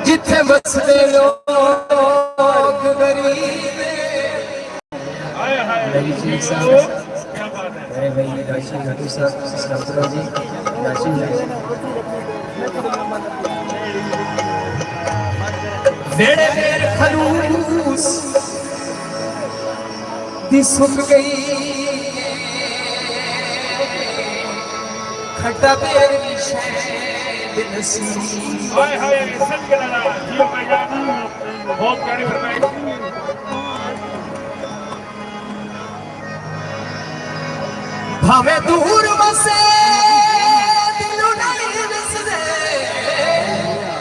जिथे बसते लोग गरीब मेरे भाई राशि घाटू साहब जी राशि वेड़े मेर खलूस दी सुख गई खट्टा बेर हाय हाय सच के लड़ा जियो भाईजान बहुत प्यारी फरमाइश भावे दूर बसे दिलू नहीं बिसरे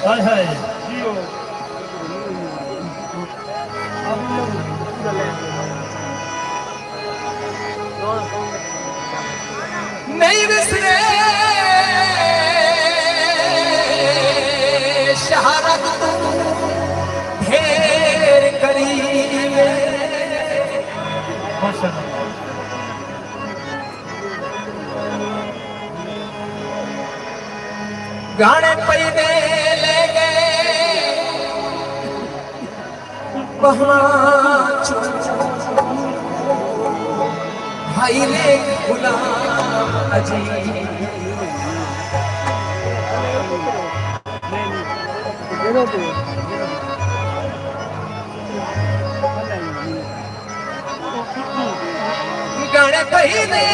हाय हाय जियो नहीं बिसरे शहारत ढेर करीब गाने पैदे ले गए भाई ने गुलाम अजी गाने पैदे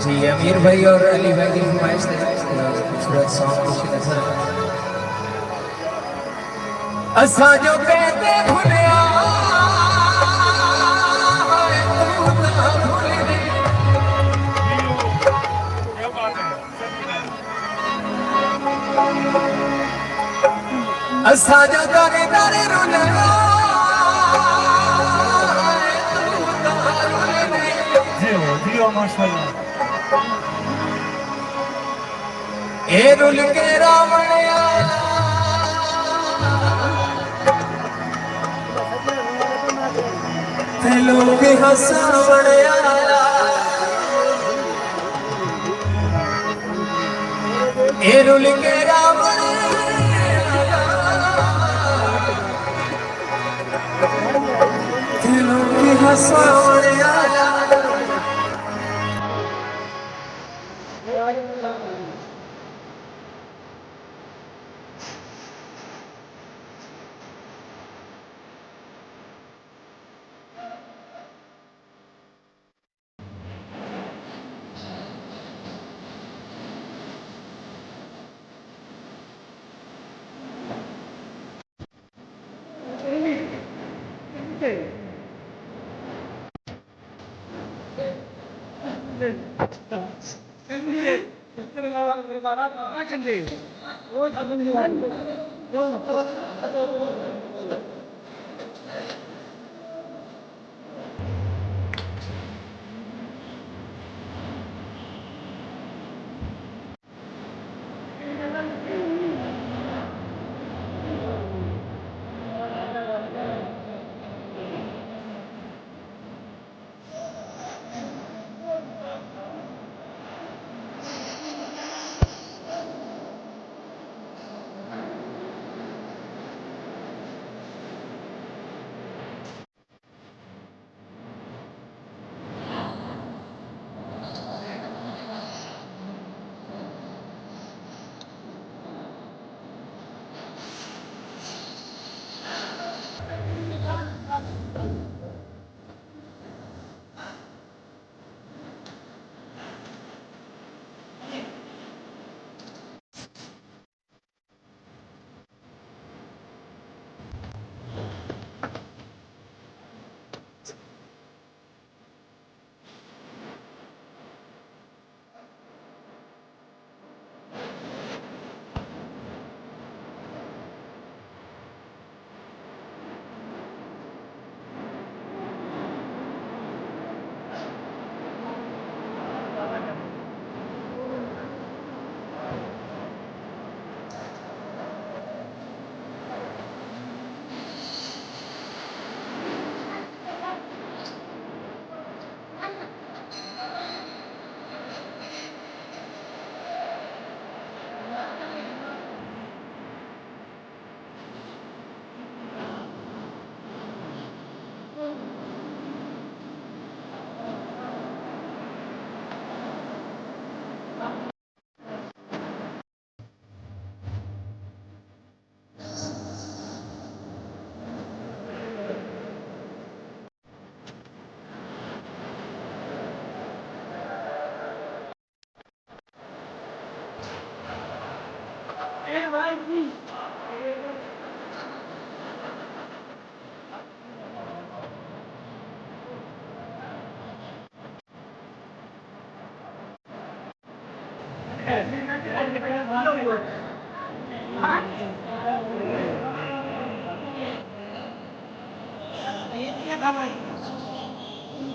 जी अमीर भाई और अली भाई की फरमाइश थे खूबसूरत सॉन्ग असा जो कहते भुलिया असा जो करे दरे रुलया जियो माशाल्लाह ए रुल के रावणया ते लोग हंसावणया ए रुल के रावण ते लोग हंसावणया